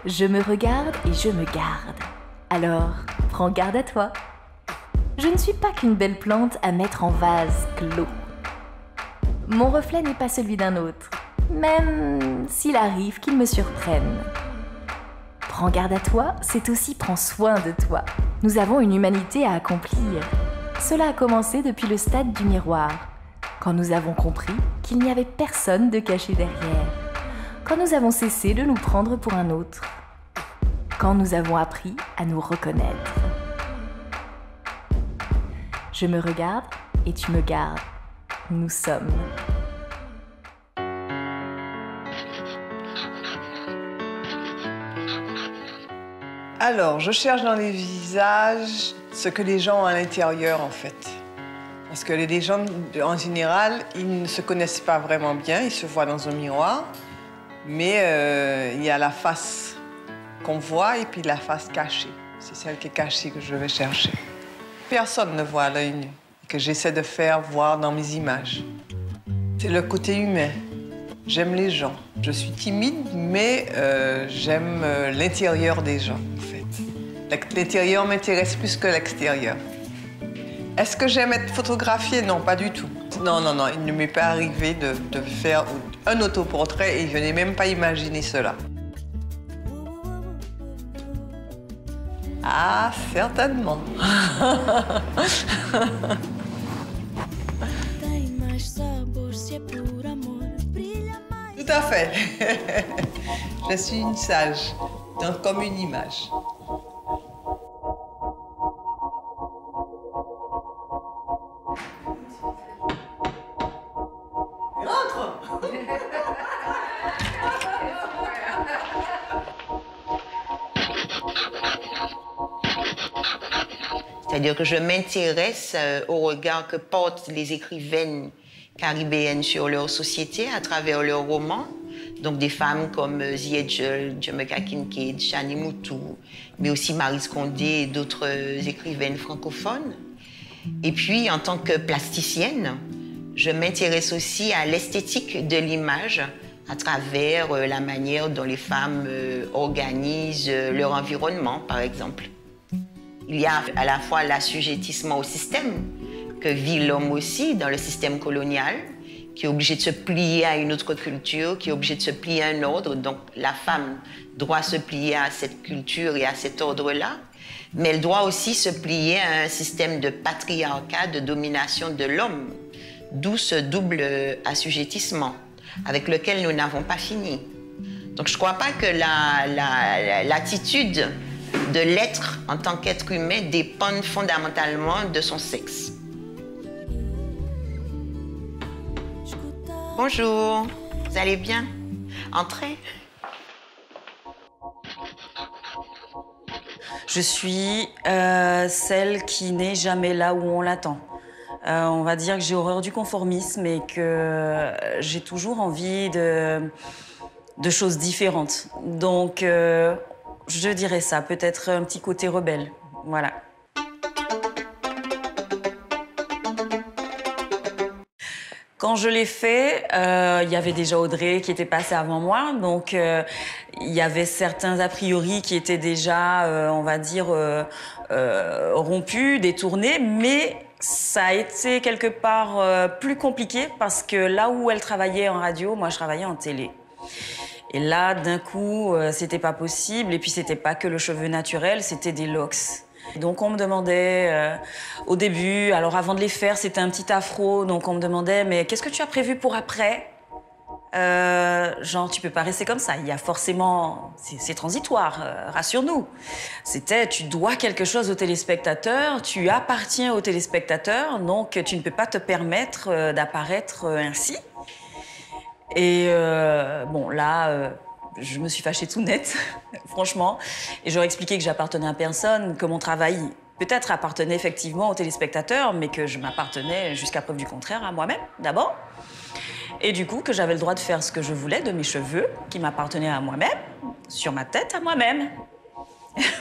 Je me regarde et je me garde. Alors, prends garde à toi. Je ne suis pas qu'une belle plante à mettre en vase clos. Mon reflet n'est pas celui d'un autre, même s'il arrive qu'il me surprenne. Prends garde à toi, c'est aussi prends soin de toi. Nous avons une humanité à accomplir. Cela a commencé depuis le stade du miroir, quand nous avons compris qu'il n'y avait personne de caché derrière, quand nous avons cessé de nous prendre pour un autre, quand nous avons appris à nous reconnaître. Je me regarde et tu me gardes. Nous sommes. Alors, je cherche dans les visages ce que les gens ont à l'intérieur, en fait. Parce que les gens, en général, ils ne se connaissent pas vraiment bien, ils se voient dans un miroir, mais il y a la face qu'on voit et puis la face cachée. C'est celle qui est cachée que je vais chercher. Personne ne voit à l'œil nu, que j'essaie de faire voir dans mes images. C'est le côté humain. J'aime les gens. Je suis timide, mais j'aime l'intérieur des gens, en fait. L'intérieur m'intéresse plus que l'extérieur. Est-ce que j'aime être photographiée? Non, pas du tout. Non, non, non, il ne m'est pas arrivé de faire un autoportrait et je n'ai même pas imaginé cela. Ah, certainement. Tout à fait. Je suis une sage, donc comme une image. Rentre. C'est-à-dire que je m'intéresse au regard que portent les écrivaines caribéennes sur leur société à travers leurs romans. Donc des femmes comme Ziyech, Jamaica Kincaid, Shani Moutou, mais aussi Maryse Condé et d'autres écrivaines francophones. Et puis, en tant que plasticienne, je m'intéresse aussi à l'esthétique de l'image à travers la manière dont les femmes organisent leur environnement, par exemple. Il y a à la fois l'assujettissement au système que vit l'homme aussi dans le système colonial, qui est obligé de se plier à une autre culture, qui est obligé de se plier à un ordre. Donc la femme doit se plier à cette culture et à cet ordre-là, mais elle doit aussi se plier à un système de patriarcat, de domination de l'homme, d'où ce double assujettissement avec lequel nous n'avons pas fini. Donc je ne crois pas que l'attitude de l'être en tant qu'être humain dépend fondamentalement de son sexe. Bonjour, vous allez bien? Entrez. Je suis celle qui n'est jamais là où on l'attend. On va dire que j'ai horreur du conformisme et que j'ai toujours envie de choses différentes. Donc, je dirais ça, peut-être un petit côté rebelle. Voilà. Quand je l'ai fait, il y avait déjà Audrey qui était passée avant moi, donc il y avait certains a priori qui étaient déjà, on va dire, rompus, détournés, mais ça a été quelque part plus compliqué parce que là où elle travaillait en radio, moi je travaillais en télé. Et là, d'un coup, c'était pas possible, et puis c'était pas que le cheveu naturel, c'était des locks. Donc on me demandait au début, alors avant de les faire, c'était un petit afro, donc on me demandait, mais qu'est-ce que tu as prévu pour après? Genre, tu peux pas rester comme ça, il y a forcément, c'est transitoire, rassure-nous. C'était, tu dois quelque chose aux téléspectateurs, tu appartiens aux téléspectateurs, donc tu ne peux pas te permettre d'apparaître ainsi. Et bon, là... je me suis fâchée tout net, franchement. Et j'aurais expliqué que j'appartenais à personne, que mon travail peut-être appartenait effectivement aux téléspectateurs, mais que je m'appartenais jusqu'à preuve du contraire à moi-même, d'abord. Et du coup, que j'avais le droit de faire ce que je voulais de mes cheveux, qui m'appartenaient à moi-même, sur ma tête à moi-même.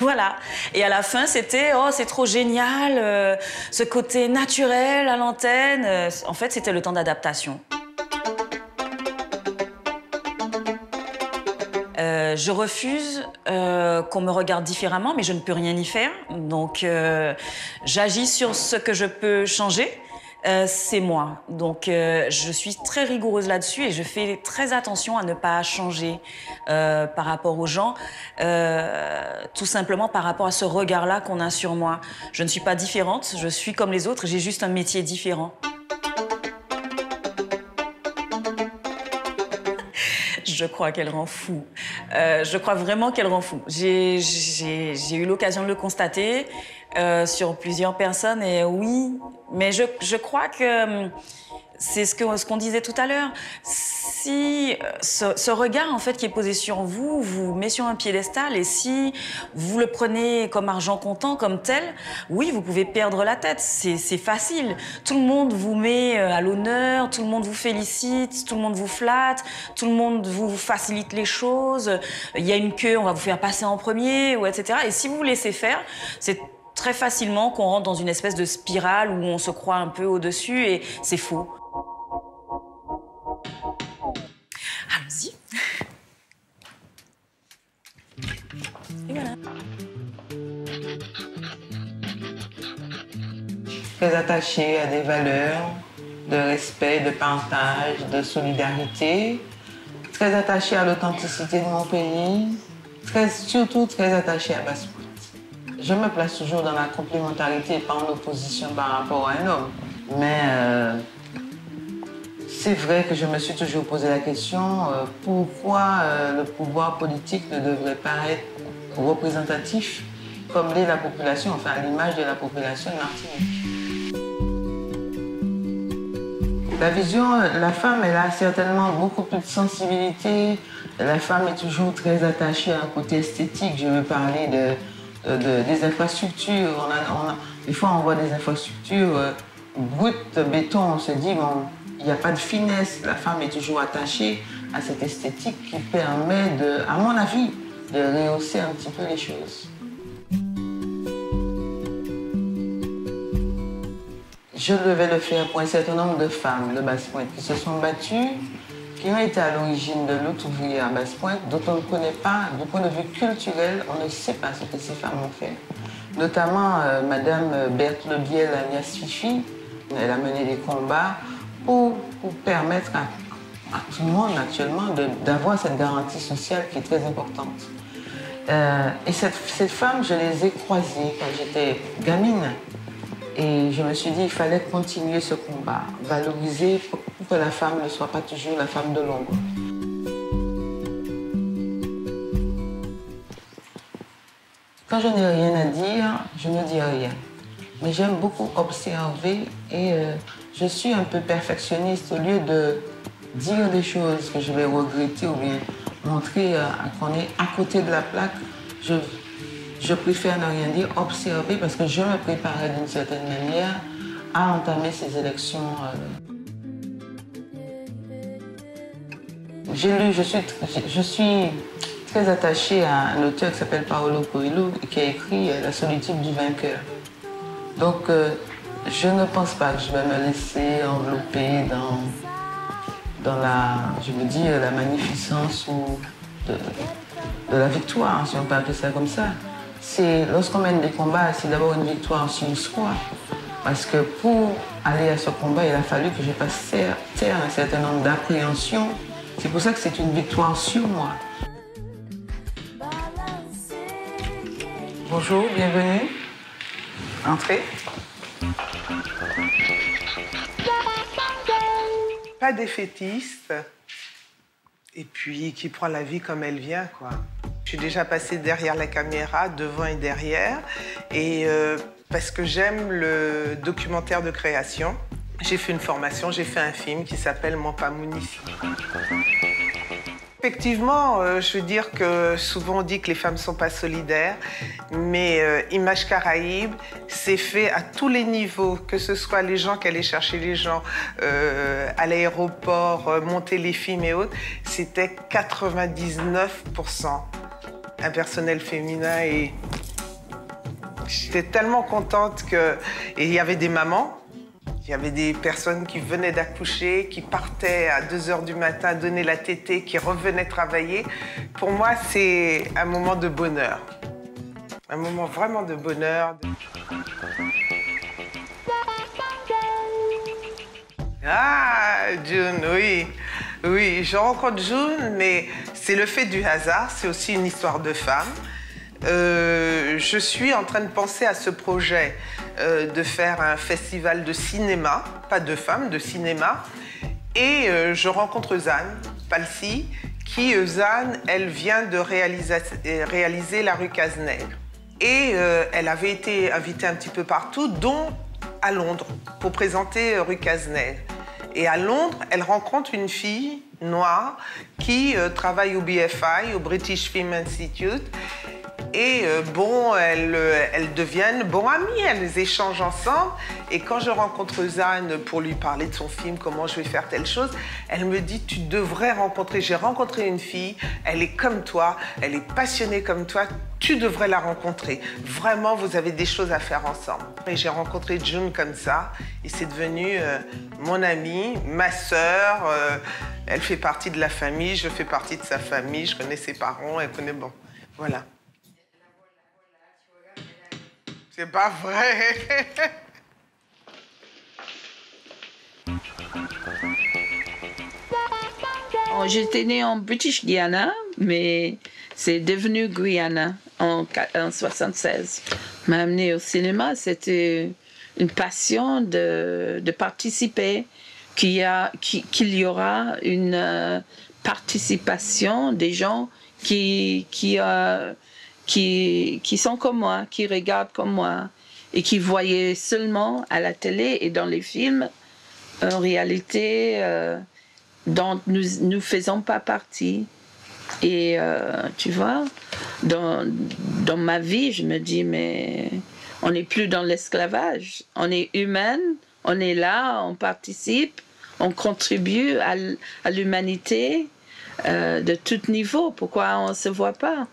Voilà. Et à la fin, c'était « Oh, c'est trop génial, ce côté naturel à l'antenne ». En fait, c'était le temps Je refuse qu'on me regarde différemment, mais je ne peux rien y faire. Donc, j'agis sur ce que je peux changer. C'est moi. Donc, je suis très rigoureuse là-dessus et je fais très attention à ne pas changer par rapport aux gens, tout simplement par rapport à ce regard-là qu'on a sur moi. Je ne suis pas différente, je suis comme les autres, j'ai juste un métier différent. Je crois qu'elle rend fou. Je crois vraiment qu'elle rend fou. J'ai eu l'occasion de le constater sur plusieurs personnes et oui, mais je crois que c'est ce qu'on disait tout à l'heure. Si ce regard en fait qui est posé sur vous vous met sur un piédestal et si vous le prenez comme argent comptant, comme tel, oui, vous pouvez perdre la tête. C'est facile. Tout le monde vous met à l'honneur, tout le monde vous félicite, tout le monde vous flatte, tout le monde vous facilite les choses. Il y a une queue, on va vous faire passer en premier, ou etc. Et si vous vous laissez faire, c'est très facilement qu'on rentre dans une espèce de spirale où on se croit un peu au-dessus et c'est faux. Allons-y. Et voilà. Très attachée à des valeurs de respect, de partage, de solidarité. Très attachée à l'authenticité de mon pays. Surtout très attachée à Basse-Pointe. Je me place toujours dans la complémentarité et pas en opposition par rapport à un homme. Mais c'est vrai que je me suis toujours posé la question pourquoi le pouvoir politique ne devrait pas être représentatif comme l'est la population, enfin à l'image de la population de Martinique. La vision, la femme, elle a certainement beaucoup plus de sensibilité. La femme est toujours très attachée à un côté esthétique. Je veux parler des infrastructures. Des fois, on voit des infrastructures brutes, béton. On se dit, bon, il n'y a pas de finesse. La femme est toujours attachée à cette esthétique qui permet, à mon avis, de rehausser un petit peu les choses. Je devais le faire pour un certain nombre de femmes de Basse-Pointe qui se sont battues, qui ont été à l'origine de lutte ouvrière à Basse-Pointe, dont on ne connaît pas, du point de vue culturel, on ne sait pas ce que ces femmes ont fait. Notamment Madame Berthe Lebiel, alias Fifi, elle a mené des combats pour permettre à tout le monde actuellement d'avoir cette garantie sociale qui est très importante. Et ces femmes, je les ai croisées quand j'étais gamine. Et je me suis dit qu'il fallait continuer ce combat, valoriser pour que la femme ne soit pas toujours la femme de l'ombre. Quand je n'ai rien à dire, je ne dis rien. Mais j'aime beaucoup observer et je suis un peu perfectionniste. Au lieu de dire des choses que je vais regretter ou bien montrer qu'on est à côté de la plaque, je préfère ne rien dire, observer, parce que je me préparais d'une certaine manière à entamer ces élections. J'ai lu, je suis très attachée à un auteur qui s'appelle Paolo Coelho et qui a écrit La solitude du vainqueur. Donc, je ne pense pas que je vais me laisser envelopper dans la magnificence de la victoire, si on peut appeler ça comme ça. Lorsqu'on mène des combats, c'est d'abord une victoire sur soi. Parce que pour aller à ce combat, il a fallu que je passe terre un certain nombre d'appréhensions. C'est pour ça que c'est une victoire sur moi. Bonjour, bienvenue. Entrez. Pas défaitiste. Et puis qui prend la vie comme elle vient, quoi. Je suis déjà passée derrière la caméra, devant et derrière, et parce que j'aime le documentaire de création, j'ai fait une formation, j'ai fait un film qui s'appelle Mon Pamounici. Effectivement, je veux dire que souvent on dit que les femmes ne sont pas solidaires, mais Images Caraïbes, c'est fait à tous les niveaux, que ce soit les gens qui allaient chercher les gens à l'aéroport, monter les films et autres, c'était 99% un personnel féminin et j'étais tellement contente que... Et il y avait des mamans Il y avait des personnes qui venaient d'accoucher, qui partaient à 2 h du matin donner la tétée, qui revenaient travailler. Pour moi, c'est un moment de bonheur. Un moment vraiment de bonheur. Ah, June, oui. Oui, je rencontre June, mais c'est le fait du hasard, c'est aussi une histoire de femme. Je suis en train de penser à ce projet de faire un festival de cinéma, pas de femmes, de cinéma. Et je rencontre Zane Palsy, qui, Zane, elle vient de réaliser La rue Cazeneuve. Et elle avait été invitée un petit peu partout, dont à Londres, pour présenter Rue Cazeneuve. Et à Londres, elle rencontre une fille noire qui travaille au BFI, au British Film Institute. Et elles deviennent bons amis, elles échangent ensemble. Et quand je rencontre Zane pour lui parler de son film, comment je vais faire telle chose, elle me dit, tu devrais rencontrer, j'ai rencontré une fille, elle est comme toi, elle est passionnée comme toi, tu devrais la rencontrer. Vraiment, vous avez des choses à faire ensemble. Et j'ai rencontré June comme ça, et c'est devenu mon amie, ma sœur. Elle fait partie de la famille, je fais partie de sa famille, je connais ses parents, elle connaît, bon, voilà. C'est pas vrai. J'étais née en British Guiana, mais c'est devenu Guyana en 1976. M'a amenée au cinéma, c'était une passion de participer, qu'il y aura une participation des gens qui sont comme moi, qui regardent comme moi et qui voyaient seulement à la télé et dans les films en réalité dont nous ne faisons pas partie. Et tu vois, dans ma vie, je me dis, mais on n'est plus dans l'esclavage, on est humaine, on est là, on participe, on contribue à l'humanité de tout niveau. Pourquoi on ne se voit pas ?